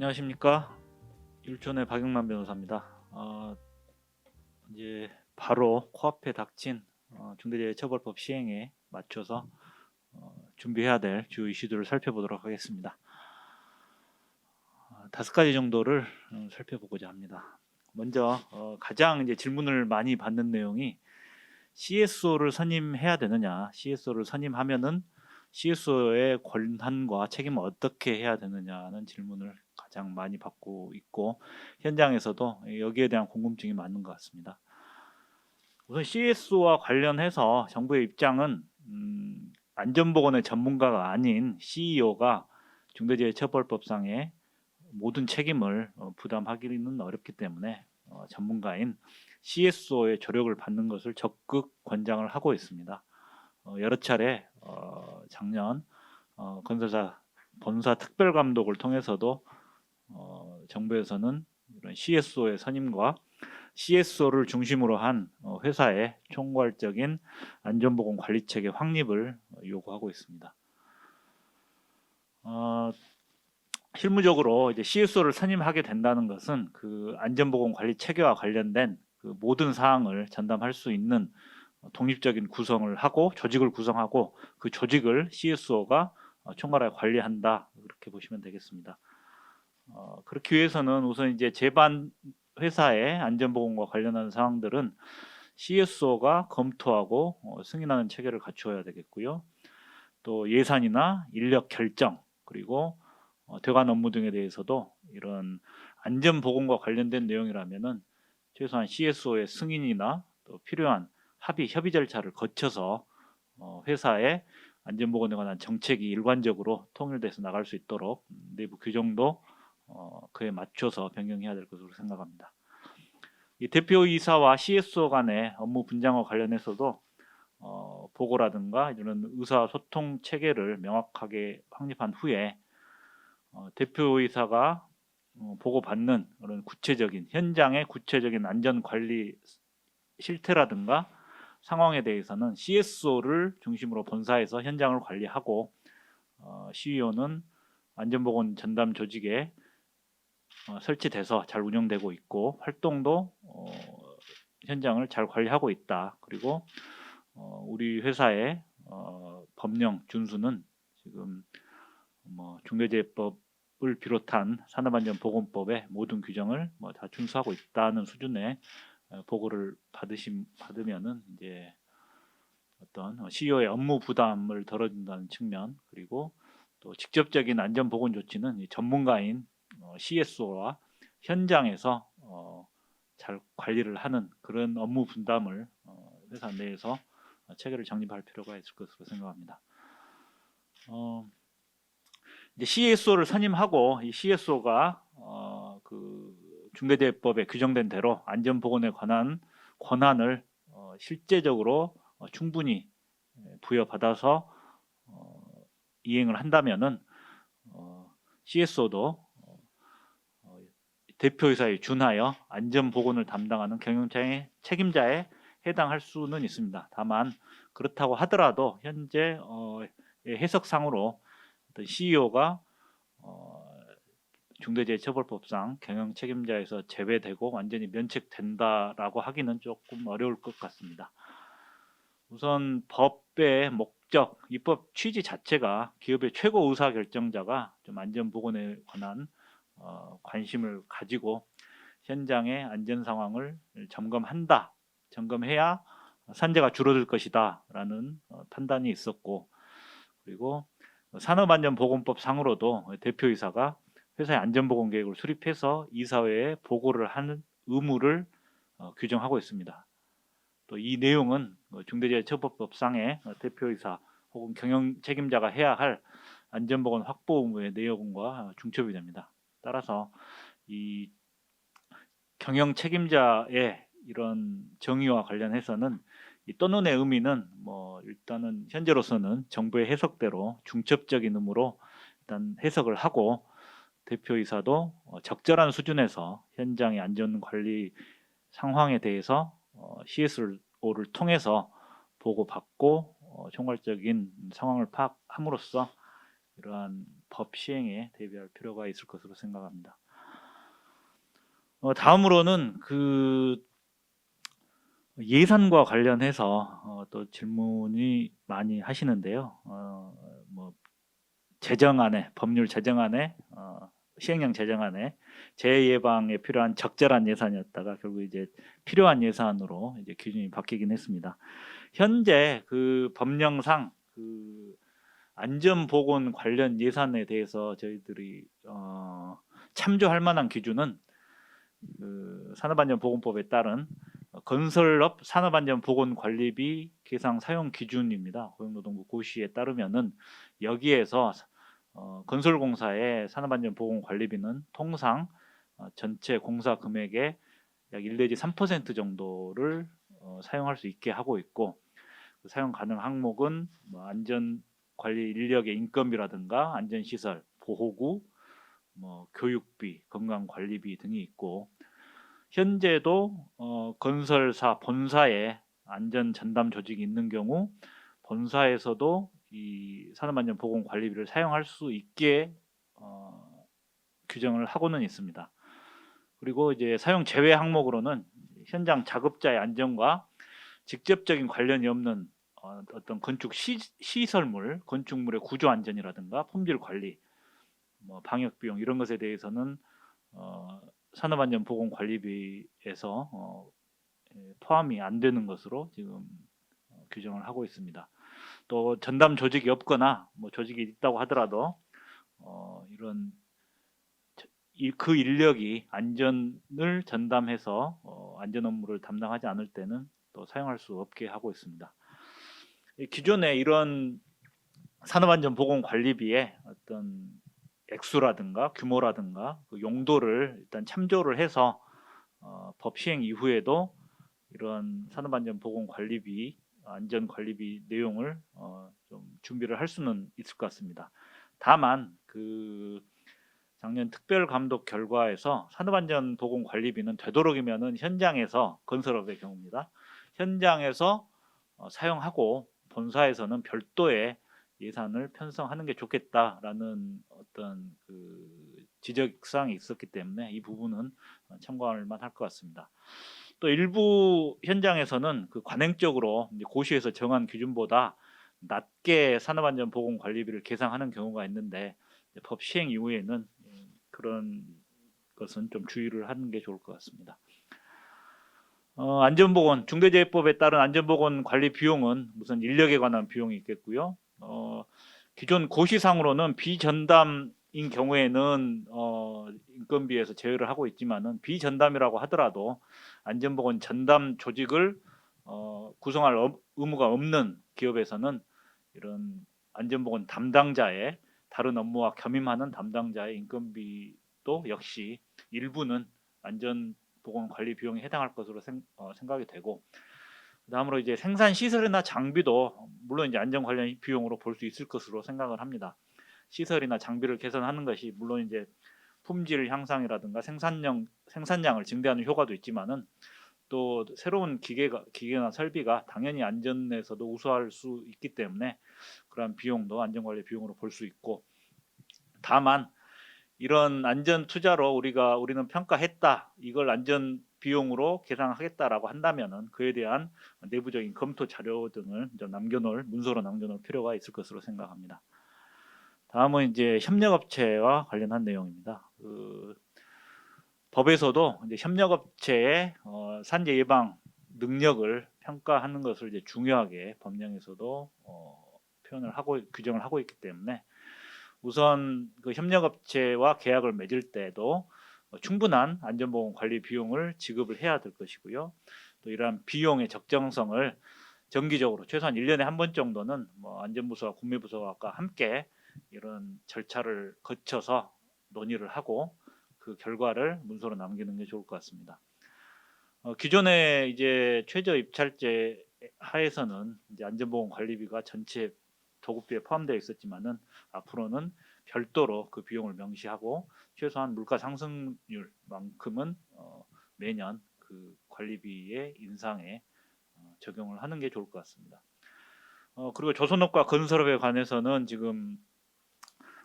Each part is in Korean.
안녕하십니까. 율촌의 박영만 변호사입니다. 이제 바로 코앞에 닥친 중대재해처벌법 시행에 맞춰서 준비해야 될 주요 이슈들을 살펴보도록 하겠습니다. 5가지 정도를 살펴보고자 합니다. 먼저 가장 이제 질문을 많이 받는 내용이 CSO를 선임해야 되느냐, CSO를 선임하면은 CSO의 권한과 책임을 어떻게 해야 되느냐는 질문을 가장 많이 받고 있고, 현장에서도 여기에 대한 궁금증이 많은 것 같습니다. 우선 CSO와 관련해서 정부의 입장은 안전보건의 전문가가 아닌 CEO가 중대재해처벌법상의 모든 책임을 부담하기는 어렵기 때문에 전문가인 CSO의 조력을 받는 것을 적극 권장을 하고 있습니다. 여러 차례 작년 건설사 본사 특별감독을 통해서도 정부에서는 이런 CSO의 선임과 CSO를 중심으로 한 회사의 총괄적인 안전보건 관리체계 확립을 요구하고 있습니다. 실무적으로 이제 CSO를 선임하게 된다는 것은 그 안전보건 관리 체계와 관련된 그 모든 사항을 전담할 수 있는 독립적인 구성을 하고 조직을 구성하고 그 조직을 CSO가 총괄하여 관리한다, 그렇게 보시면 되겠습니다. 그렇기 위해서는 우선 이제 제반 회사의 안전보건과 관련한 사항들은 CSO가 검토하고 승인하는 체계를 갖추어야 되겠고요. 또 예산이나 인력 결정, 그리고 대관 업무 등에 대해서도 이런 안전보건과 관련된 내용이라면은 최소한 CSO의 승인이나 또 필요한 협의 절차를 거쳐서 회사의 안전보건에 관한 정책이 일관적으로 통일돼서 나갈 수 있도록 내부 규정도 그에 맞춰서 변경해야 될 것으로 생각합니다. 이 대표이사와 CSO 간의 업무 분장과 관련해서도 보고라든가 이런 의사소통 체계를 명확하게 확립한 후에 대표이사가 보고받는 그런 구체적인 현장의 구체적인 안전관리 실태라든가 상황에 대해서는 CSO를 중심으로 본사에서 현장을 관리하고 CEO는 안전보건 전담 조직에 설치돼서 잘 운영되고 있고 활동도 현장을 잘 관리하고 있다. 그리고 우리 회사의 법령 준수는 지금 중대재해법을 비롯한 산업안전보건법의 모든 규정을 다 준수하고 있다는 수준의 보고를 받으면은 이제 어떤 CEO의 업무 부담을 덜어준다는 측면, 그리고 또 직접적인 안전보건 조치는 전문가인 CSO와 현장에서 잘 관리를 하는 그런 업무 분담을 회사 내에서 체계를 정립할 필요가 있을 것으로 생각합니다. 이제 CSO를 선임하고 이 CSO가 그 중대재해법에 규정된 대로 안전보건에 관한 권한을 실제적으로 충분히 부여받아서 이행을 한다면은 CSO도 대표이사에 준하여 안전보건을 담당하는 경영자의 책임자에 해당할 수는 있습니다. 다만 그렇다고 하더라도 현재 해석상으로 CEO가 중대재해처벌법상 경영 책임자에서 제외되고 완전히 면책된다라고 하기는 조금 어려울 것 같습니다. 우선 법의 목적, 입법 취지 자체가 기업의 최고 의사 결정자가 좀 안전보건에 관한 관심을 가지고 현장의 안전 상황을 점검해야 산재가 줄어들 것이다라는 판단이 있었고, 그리고 산업안전보건법 상으로도 대표이사가 회사의 안전보건 계획을 수립해서 이사회에 보고를 하는 의무를 규정하고 있습니다. 또 이 내용은 중대재해처벌법상의 대표이사 혹은 경영 책임자가 해야 할 안전보건 확보 의무의 내용과 중첩이 됩니다. 따라서 이 경영 책임자의 이런 정의와 관련해서는 이 떠눈의 의미는 일단은 현재로서는 정부의 해석대로 중첩적인 의무로 일단 해석을 하고, 대표이사도 적절한 수준에서 현장의 안전관리 상황에 대해서 CSO를 통해서 보고받고 총괄적인 상황을 파악함으로써 이러한 법 시행에 대비할 필요가 있을 것으로 생각합니다. 다음으로는 그 예산과 관련해서 또 질문이 많이 하시는데요. 뭐 제정안에, 법률 제정안에, 시행령 제정안에 재해 예방에 필요한 적절한 예산이었다가 결국 이제 필요한 예산으로 이제 기준이 바뀌긴 했습니다. 현재 그 법령상 그 안전보건 관련 예산에 대해서 저희들이 참조할 만한 기준은 그 산업안전보건법에 따른 건설업 산업안전보건관리비 계상 사용 기준입니다. 고용노동부 고시에 따르면은 여기에서 건설공사의 산업안전보건관리비는 통상 전체 공사 금액의 약 1 내지 3% 정도를 사용할 수 있게 하고 있고, 그 사용 가능 항목은 뭐 안전관리 인력의 인건비라든가 안전시설, 보호구, 뭐 교육비, 건강관리비 등이 있고, 현재도 건설사 본사에 안전 전담 조직이 있는 경우 본사에서도 이 산업안전보건관리비를 사용할 수 있게 규정을 하고는 있습니다. 그리고 이제 사용 제외 항목으로는 현장 작업자의 안전과 직접적인 관련이 없는 어떤 건축 시설물, 건축물의 구조 안전이라든가 품질 관리, 뭐 방역 비용 이런 것에 대해서는 산업안전보건관리비에서 포함이 안 되는 것으로 지금 규정을 하고 있습니다. 또 전담 조직이 없거나 뭐 조직이 있다고 하더라도 이런 그 인력이 안전을 전담해서 안전 업무를 담당하지 않을 때는 또 사용할 수 없게 하고 있습니다. 기존에 이런 산업안전보건관리비의 어떤 액수라든가 규모라든가 그 용도를 일단 참조를 해서 법 시행 이후에도 이런 산업안전보건관리비 안전관리비 내용을 좀 준비를 할 수는 있을 것 같습니다. 다만 그 작년 특별감독 결과에서 산업안전보건관리비는 되도록이면은 현장에서 건설업의 경우입니다. 현장에서 사용하고 본사에서는 별도의 예산을 편성하는 게 좋겠다라는 어떤 그 지적사항이 있었기 때문에 이 부분은 참고할 만할 것 같습니다. 또 일부 현장에서는 그 관행적으로 고시에서 정한 기준보다 낮게 산업안전보건관리비를 계상하는 경우가 있는데 법 시행 이후에는 그런 것은 좀 주의를 하는 게 좋을 것 같습니다. 안전보건 중대재해법에 따른 안전보건 관리 비용은 우선 인력에 관한 비용이 있겠고요. 기존 고시상으로는 비전담인 경우에는 인건비에서 제외를 하고 있지만은 비전담이라고 하더라도 안전보건 전담 조직을 구성할 의무가 없는 기업에서는 이런 안전보건 담당자의 다른 업무와 겸임하는 담당자의 인건비도 역시 일부는 안전보건 관리 비용에 해당할 것으로 생각이 되고, 그다음으로 이제 생산 시설이나 장비도 물론 이제 안전 관련 비용으로 볼 수 있을 것으로 생각을 합니다. 시설이나 장비를 개선하는 것이 물론 이제 품질 향상이라든가 생산량을 증대하는 효과도 있지만은 또 새로운 기계나 설비가 당연히 안전에서도 우수할 수 있기 때문에 그러한 비용도 안전관리 비용으로 볼 수 있고, 다만 이런 안전 투자로 우리는 평가했다, 이걸 안전 비용으로 계산하겠다라고 한다면은 그에 대한 내부적인 검토 자료 등을 좀 문서로 남겨놓을 필요가 있을 것으로 생각합니다. 다음은 이제 협력업체와 관련한 내용입니다. 법에서도 이제 협력업체의 산재 예방 능력을 평가하는 것을 이제 중요하게 법령에서도 규정을 하고 있기 때문에 우선 그 협력업체와 계약을 맺을 때도 충분한 안전보건 관리 비용을 지급을 해야 될 것이고요. 또 이러한 비용의 적정성을 정기적으로 최소한 1년에 한 번 정도는 뭐 안전부서와 군매부서와 함께 이런 절차를 거쳐서 논의를 하고 그 결과를 문서로 남기는 게 좋을 것 같습니다. 기존에 이제 최저 입찰제 하에서는 이제 안전보건 관리비가 전체 도급비에 포함되어 있었지만은 앞으로는 별도로 그 비용을 명시하고 최소한 물가 상승률만큼은 매년 그 관리비의 인상에 적용을 하는 게 좋을 것 같습니다. 그리고 조선업과 건설업에 관해서는 지금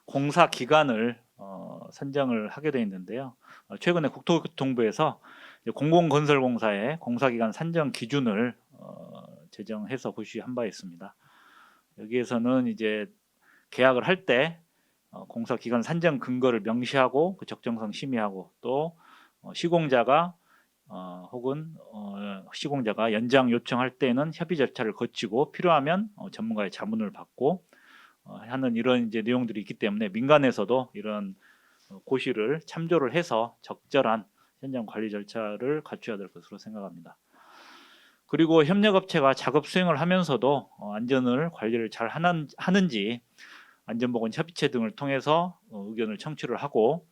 공사 기간을 선정을 하게 되어 있는데요. 최근에 국토교통부에서 공공건설공사의 공사기간 산정 기준을 제정해서 고시한 바 있습니다. 여기에서는 이제 계약을 할 때 공사기간 산정 근거를 명시하고 그 적정성 심의하고 또 시공자가 혹은 시공자가 연장 요청할 때는 협의 절차를 거치고 필요하면 전문가의 자문을 받고 하는 이런 이제 내용들이 있기 때문에 민간에서도 이런 고시를 참조를 해서 적절한 현장 관리 절차를 갖춰야 될 것으로 생각합니다. 그리고 협력업체가 작업 수행을 하면서도 안전을 관리를 잘 하는지 안전보건 협의체 등을 통해서 의견을 청취를 하고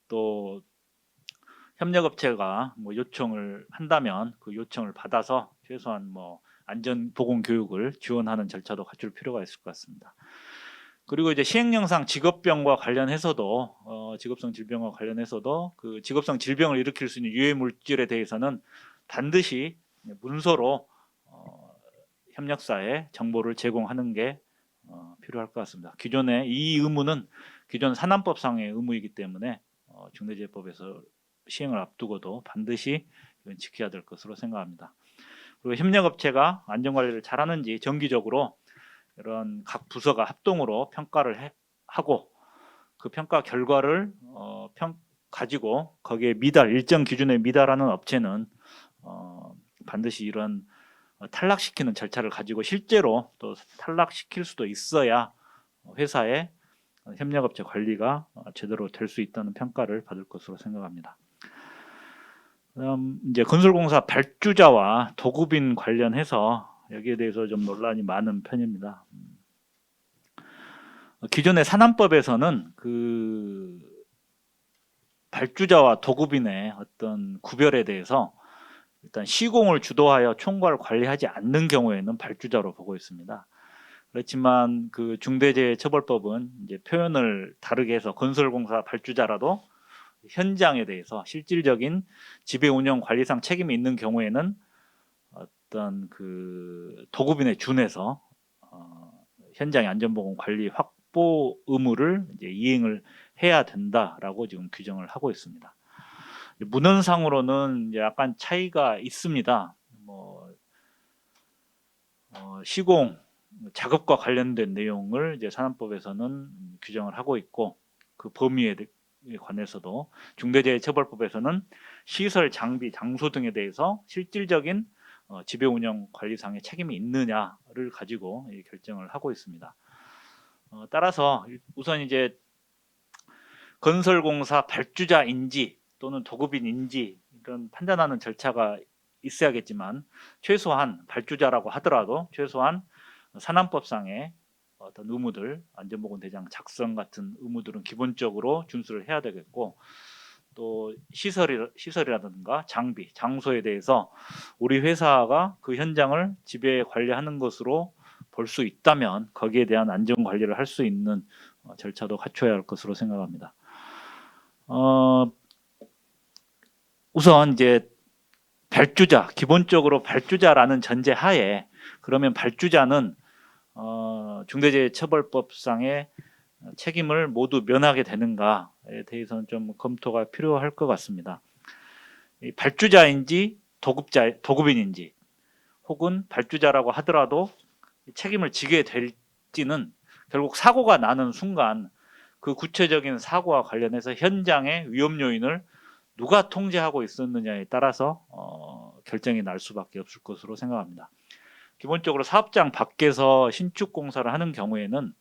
또 협력업체가 뭐 요청을 한다면 그 요청을 받아서 최소한 뭐 안전보건 교육을 지원하는 절차도 갖출 필요가 있을 것 같습니다. 그리고 이제 시행령상 직업병과 관련해서도 직업성 질병과 관련해서도 그 직업성 질병을 일으킬 수 있는 유해 물질에 대해서는 반드시 문서로 협력사에 정보를 제공하는 게 필요할 것 같습니다. 기존의 이 의무는 기존 산안법상의 의무이기 때문에 중대재해법에서 시행을 앞두고도 반드시 이건 지켜야 될 것으로 생각합니다. 그리고 협력업체가 안전관리를 잘하는지 정기적으로 이런 각 부서가 합동으로 평가를 하고 그 평가 결과를 가지고 거기에 일정 기준에 미달하는 업체는 반드시 이런 탈락시키는 절차를 가지고 실제로 또 탈락시킬 수도 있어야 회사의 협력업체 관리가 제대로 될 수 있다는 평가를 받을 것으로 생각합니다. 그다음 이제 건설공사 발주자와 도급인 관련해서 여기에 대해서 좀 논란이 많은 편입니다. 기존의 산안법에서는 그 발주자와 도급인의 어떤 구별에 대해서 일단 시공을 주도하여 총괄 관리하지 않는 경우에는 발주자로 보고 있습니다. 그렇지만 그 중대재해처벌법은 이제 표현을 다르게 해서 건설공사 발주자라도 현장에 대해서 실질적인 지배 운영 관리상 책임이 있는 경우에는 어떤 그 도급인에 준해서 현장의 안전보건 관리 확보 의무를 이제 이행을 해야 된다라고 지금 규정을 하고 있습니다. 문헌상으로는 이제 약간 차이가 있습니다. 시공 작업과 관련된 내용을 이제 산안법에서는 규정을 하고 있고 그 범위에 관해서도 중대재해처벌법에서는 시설, 장비, 장소 등에 대해서 실질적인 지배 운영 관리상의 책임이 있느냐를 가지고 결정을 하고 있습니다. 따라서 우선 이제 건설공사 발주자인지 또는 도급인인지 이런 판단하는 절차가 있어야겠지만 최소한 발주자라고 하더라도 최소한 산안법상의 어떤 의무들, 안전보건 대장 작성 같은 의무들은 기본적으로 준수를 해야 되겠고 또 시설이라든가 장비, 장소에 대해서 우리 회사가 그 현장을 지배 관리하는 것으로 볼 수 있다면 거기에 대한 안전 관리를 할 수 있는 절차도 갖춰야 할 것으로 생각합니다. 우선 이제 발주자, 기본적으로 발주자라는 전제 하에 그러면 발주자는 중대재해처벌법상의 책임을 모두 면하게 되는가에 대해서는 좀 검토가 필요할 것 같습니다. 발주자인지 도급인인지 혹은 발주자라고 하더라도 책임을 지게 될지는 결국 사고가 나는 순간 그 구체적인 사고와 관련해서 현장의 위험 요인을 누가 통제하고 있었느냐에 따라서 결정이 날 수밖에 없을 것으로 생각합니다. 기본적으로 사업장 밖에서 신축 공사를 하는 경우에는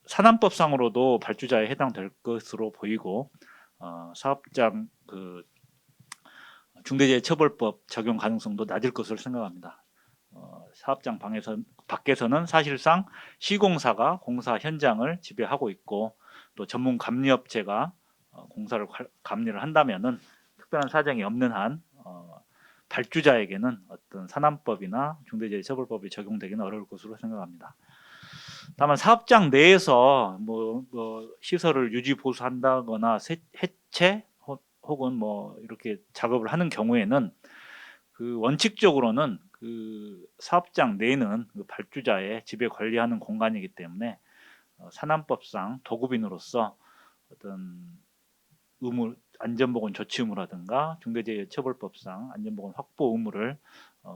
산안법상으로도 발주자에 해당될 것으로 보이고 사업장 그 중대재해처벌법 적용 가능성도 낮을 것으로 생각합니다. 사업장 밖에서는 사실상 시공사가 공사 현장을 지배하고 있고 또 전문 감리업체가 공사를 감리를 한다면은 특별한 사정이 없는 한 발주자에게는 어떤 산안법이나 중대재해처벌법이 적용되기는 어려울 것으로 생각합니다. 다만 사업장 내에서 뭐 시설을 유지 보수한다거나 해체 혹은 뭐 이렇게 작업을 하는 경우에는 그 원칙적으로는 그 사업장 내는 그 발주자의 지배 관리하는 공간이기 때문에 산안법상 도급인으로서 어떤 의무 안전보건 조치 의무라든가 중대재해처벌법상 안전보건 확보 의무를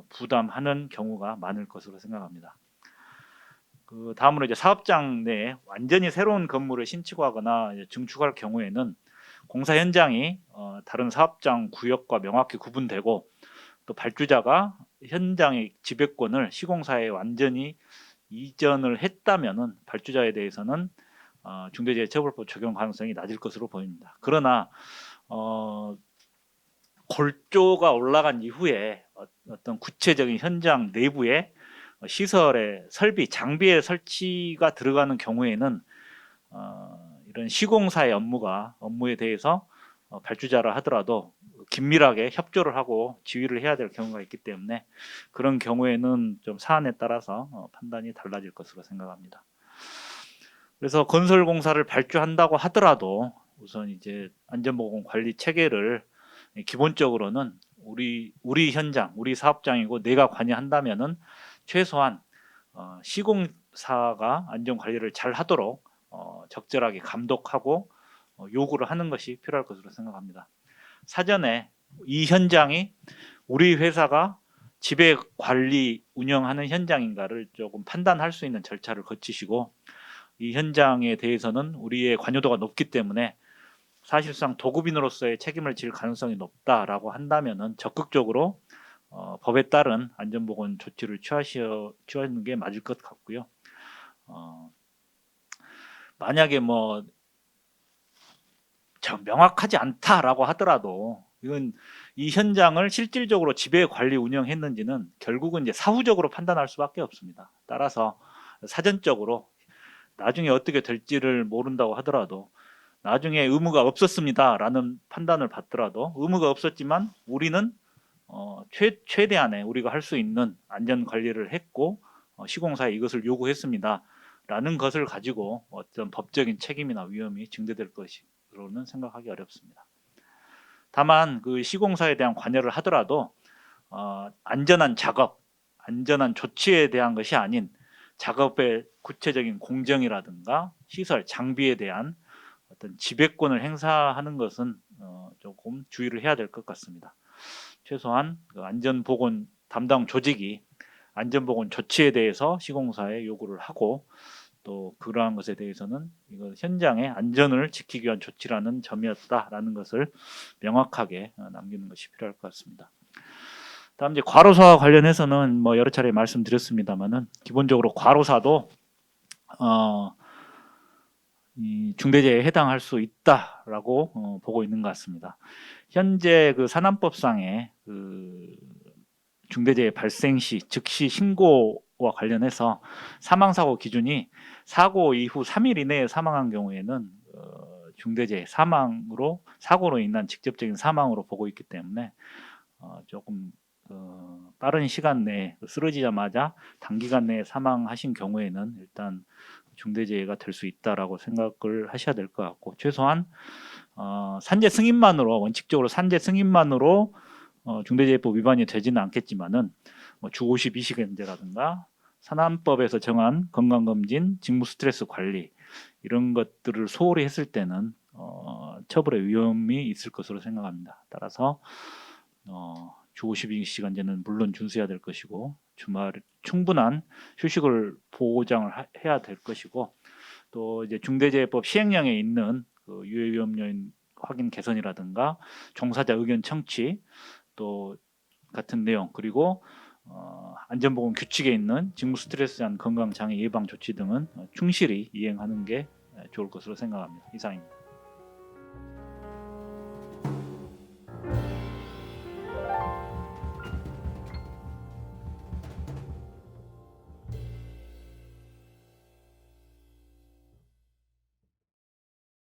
부담하는 경우가 많을 것으로 생각합니다. 그 다음으로 이제 사업장 내에 완전히 새로운 건물을 신축하거나 증축할 경우에는 공사 현장이 다른 사업장 구역과 명확히 구분되고 또 발주자가 현장의 지배권을 시공사에 완전히 이전을 했다면은 발주자에 대해서는 중대재해처벌법 적용 가능성이 낮을 것으로 보입니다. 그러나 골조가 올라간 이후에 어떤 구체적인 현장 내부에 시설의 설비, 장비의 설치가 들어가는 경우에는 이런 시공사의 업무에 대해서 발주자라 하더라도 긴밀하게 협조를 하고 지휘를 해야 될 경우가 있기 때문에 그런 경우에는 좀 사안에 따라서 판단이 달라질 것으로 생각합니다. 그래서 건설공사를 발주한다고 하더라도 우선 이제 안전보건 관리 체계를 기본적으로는 우리 현장, 우리 사업장이고 내가 관여한다면은 최소한 시공사가 안전 관리를 잘 하도록 적절하게 감독하고 요구를 하는 것이 필요할 것으로 생각합니다. 사전에 이 현장이 우리 회사가 지배 관리 운영하는 현장인가를 조금 판단할 수 있는 절차를 거치시고 이 현장에 대해서는 우리의 관여도가 높기 때문에 사실상 도급인으로서의 책임을 질 가능성이 높다라고 한다면은 적극적으로 법에 따른 안전보건 조치를 취하는 게 맞을 것 같고요. 만약에 뭐 명확하지 않다라고 하더라도 이건 이 현장을 실질적으로 지배 관리 운영했는지는 결국은 이제 사후적으로 판단할 수밖에 없습니다. 따라서 사전적으로 나중에 어떻게 될지를 모른다고 하더라도 나중에 의무가 없었습니다라는 판단을 받더라도 의무가 없었지만 우리는 최대한의 우리가 할 수 있는 안전 관리를 했고 시공사에 이것을 요구했습니다라는 것을 가지고 어떤 법적인 책임이나 위험이 증대될 것으로는 생각하기 어렵습니다. 다만 그 시공사에 대한 관여를 하더라도 안전한 작업, 안전한 조치에 대한 것이 아닌 작업의 구체적인 공정이라든가 시설, 장비에 대한 어떤 지배권을 행사하는 것은 조금 주의를 해야 될 것 같습니다. 최소한 그 안전보건 담당 조직이 안전보건 조치에 대해서 시공사에 요구를 하고 또 그러한 것에 대해서는 이거 현장의 안전을 지키기 위한 조치라는 점이었다라는 것을 명확하게 남기는 것이 필요할 것 같습니다. 다음 이제 과로사와 관련해서는 뭐 여러 차례 말씀드렸습니다만은 기본적으로 과로사도 이 중대재해에 해당할 수 있다라고 보고 있는 것 같습니다. 현재 그 산안법상의 그 중대재해 발생 시 즉시 신고와 관련해서 사망사고 기준이 사고 이후 3일 이내에 사망한 경우에는 중대재해 사고로 인한 직접적인 사망으로 보고 있기 때문에 조금 빠른 시간 내에 쓰러지자마자 단기간 내에 사망하신 경우에는 일단 중대재해가 될 수 있다라고 생각을 하셔야 될 것 같고 최소한 산재 승인만으로 원칙적으로 산재 승인만으로 중대재해법 위반이 되지는 않겠지만은 주 52시간제라든가 산안법에서 정한 건강검진, 직무 스트레스 관리 이런 것들을 소홀히 했을 때는 처벌의 위험이 있을 것으로 생각합니다. 따라서 주 52시간제는 물론 준수해야 될 것이고 주말 충분한 휴식을 보장을 해야 될 것이고 또 이제 중대재해법 시행령에 있는 그 유해 위험 요인 확인 개선이라든가 종사자 의견 청취 또 같은 내용 그리고 안전보건 규칙에 있는 직무 스트레스한 건강 장애 예방 조치 등은 충실히 이행하는 게 좋을 것으로 생각합니다. 이상입니다.